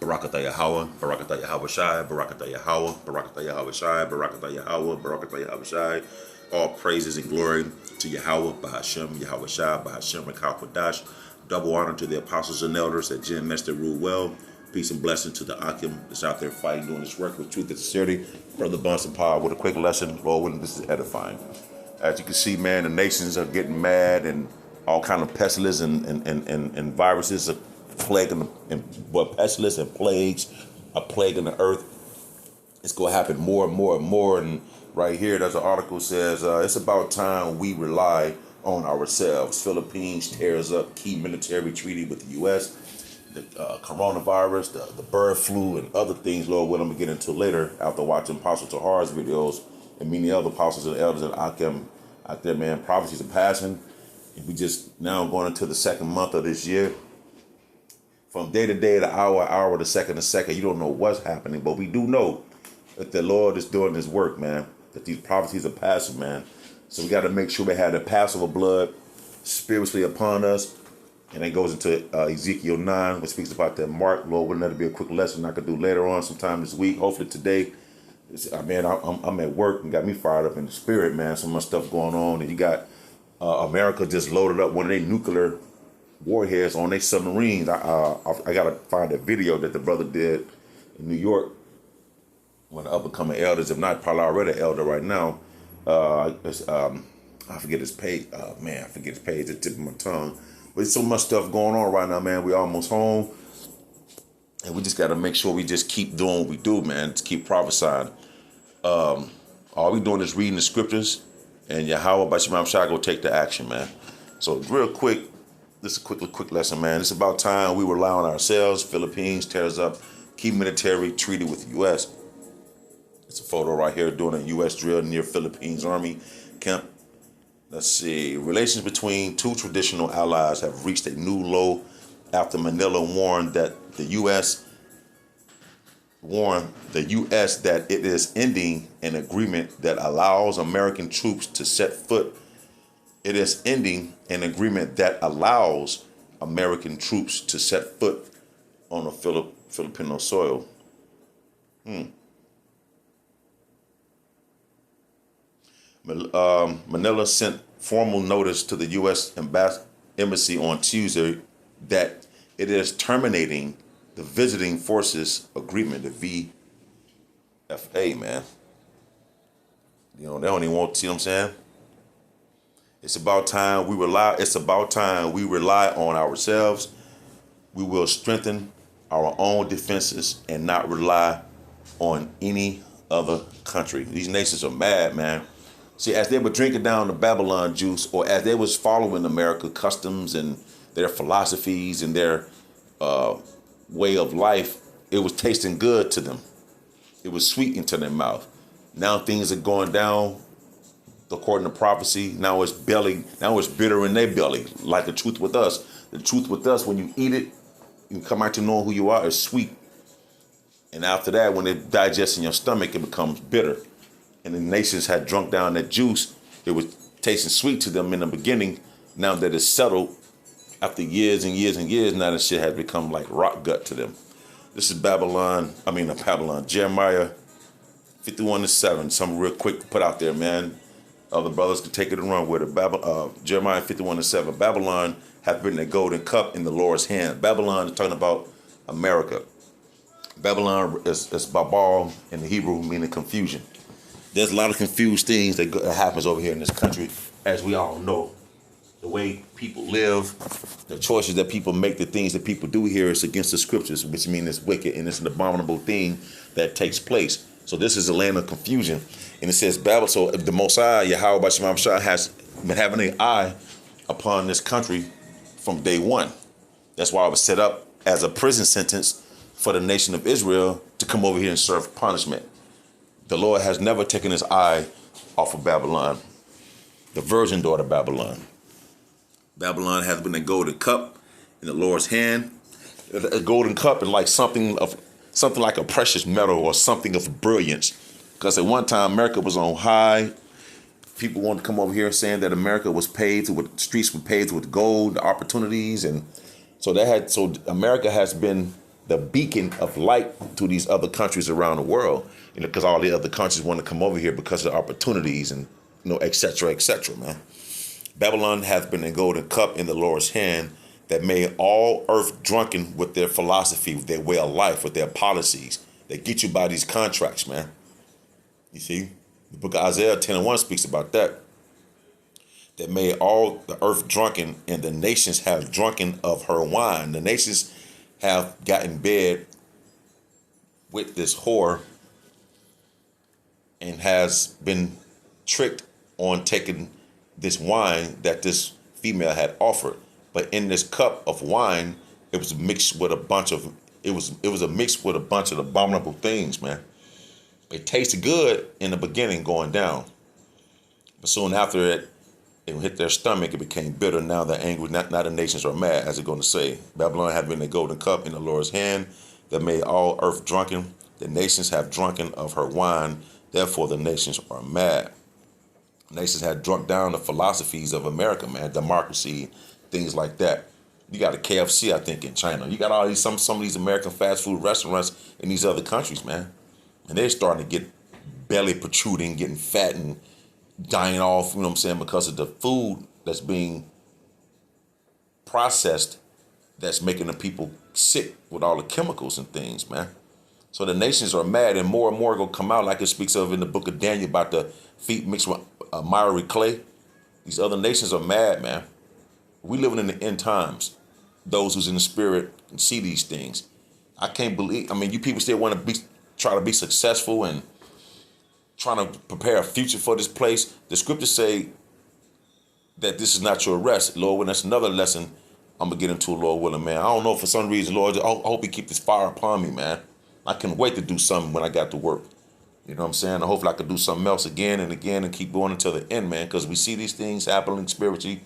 Barakatah Yahweh, Barakatah Yahweh Shai, Barakatah Yahweh, Barakatah Yahweh Shai, Barakatah Yahweh, Barakatah Yahweh Shai. All praises and glory to Yahweh, Bahashem, Yahweh Shai, Bahashem, Rakal Kodash. Double honor to the apostles and elders that Jim Mester rule well. Peace and blessing to the Akim that's out there fighting, doing this work with truth and sincerity. Brother Bunsen Power with a quick lesson. Lord willing, this is edifying. As you can see, man, the nations are getting mad and all kind of pestilence and viruses are plaguing, pestilence and plagues are plaguing the earth. It's going to happen more and more and more. And right here, there's an article says, it's about time we rely on ourselves. Philippines tears up key military treaty with the U.S. The coronavirus, the bird flu, and other things, Lord willing, we get into later after watching Apostle Tahar's videos and many other apostles and elders at Akim out there, man. Prophecies are passing. And we just now going into the second month of this year. From day to day, to hour to second, you don't know what's happening, but we do know that the Lord is doing His work, man. That these prophecies are passing, man. So we got to make sure we have the Passover blood spiritually upon us. And then goes into Ezekiel 9, which speaks about that mark. Lord, wouldn't that be a quick lesson I could do later on sometime this week? Hopefully today. Man, I'm at work and got me fired up in the spirit, man. So much stuff going on. And you got America just loaded up one of their nuclear warheads on their submarines. I got to find a video that the brother did in New York. One of the up-and-coming elders, if not probably already an elder right now. I forget his page. I forget his page at the tip of my tongue. But there's so much stuff going on right now, man. We almost home. And we just got to make sure we just keep doing what we do, man. Just keep prophesying. All we doing is reading the scriptures. And Yahweh by Shemam Shai go take the action, man. So real quick, this is a quick lesson, man. It's about time we rely on ourselves. Philippines tears up key military treaty with the U.S. It's a photo right here doing a U.S. drill near Philippines Army camp. Let's see. Relations between two traditional allies have reached a new low after Manila warned the U.S. that it is ending an agreement that allows American troops to set foot. It is ending an agreement that allows American troops to set foot on a Filipino soil. Manila sent formal notice to the U.S. Embassy on Tuesday that it is terminating the Visiting Forces Agreement, the VFA, man. You know, they don't even want to see what I'm saying. It's about time we rely on ourselves. We will strengthen our own defenses and not rely on any other country. These nations are mad, man. See, as they were drinking down the Babylon juice, or as they was following America customs and their philosophies and their way of life, it was tasting good to them. It was sweet into their mouth. Now things are going down according to prophecy. Now it's bitter in their belly, like the truth with us. The truth with us, when you eat it, you come out to know who you are, it's sweet. And after that, when it digests in your stomach, it becomes bitter. And the nations had drunk down that juice. It was tasting sweet to them in the beginning. Now that it's settled, after years and years and years, now the shit has become like rock gut to them. This is Jeremiah 51:7. Something real quick to put out there, man. Other brothers can take it and run with it. Jeremiah 51:7. Babylon hath been a golden cup in the Lord's hand. Babylon is talking about America. Babylon is Babal in the Hebrew, meaning confusion. There's a lot of confused things that happens over here in this country, as we all know. The way people live, the choices that people make, the things that people do here is against the scriptures, which means it's wicked and it's an abominable thing that takes place. So this is a land of confusion. And it says Babel. So the Most High, Yahweh by Shemam Shai, has been having an eye upon this country from day one. That's why it was set up as a prison sentence for the nation of Israel to come over here and serve punishment. The Lord has never taken his eye off of Babylon, the virgin daughter Babylon. Babylon has been a golden cup in the Lord's hand. A golden cup is like something like a precious metal or something of brilliance. Because at one time America was on high. People wanted to come over here saying that America was paved with streets were paved with gold, the opportunities, and so America has been the beacon of light to these other countries around the world. Because all the other countries want to come over here because of the opportunities and et cetera, man. Babylon hath been a golden cup in the Lord's hand, that made all earth drunken with their philosophy, with their way of life, with their policies. They get you by these contracts, man. You see, the book of Isaiah 10:1 speaks about that. That made all the earth drunken, and the nations have drunken of her wine. The nations have gotten bed with this whore and has been tricked on taking this wine that this female had offered. But in this cup of wine, it was mixed with a bunch of abominable things, man. It tasted good in the beginning going down, but soon after it hit their stomach, it became bitter. Now they're angry. Now the nations are mad, as it's going to say. Babylon had been a golden cup in the Lord's hand, that made all earth drunken. The nations have drunken of her wine. Therefore the nations are mad. Nations had drunk down the philosophies of America, man. Democracy, things like that. You got a KFC, I think, in China. You got all these some of these American fast food restaurants in these other countries, man. And they're starting to get belly protruding, getting fat and dying off, because of the food that's being processed, that's making the people sick with all the chemicals and things, man. So the nations are mad, and more are going to come out, like it speaks of in the book of Daniel, about the feet mixed with miry clay. These other nations are mad, man. We living in the end times. Those who's in the spirit can see these things. I can't believe, you people still want to try to be successful and trying to prepare a future for this place. The scriptures say that this is not your rest, Lord. When that's another lesson I'm going to get into, Lord willing, man. I don't know, for some reason, Lord, I hope you keep this fire upon me, man. I can't wait to do something when I got to work. You know what I'm saying? Hopefully I could do something else again and again and keep going until the end, man, because we see these things happening spiritually,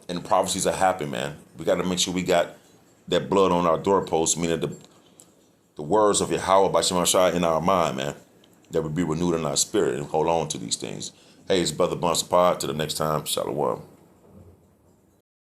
and the prophecies are happening, man. We got to make sure we got that blood on our doorposts, meaning the words of Yahweh by Shema Shai in our mind, man, that would be renewed in our spirit, and hold on to these things. Hey, it's Brother Bunce Pod. Till the next time, Shalom.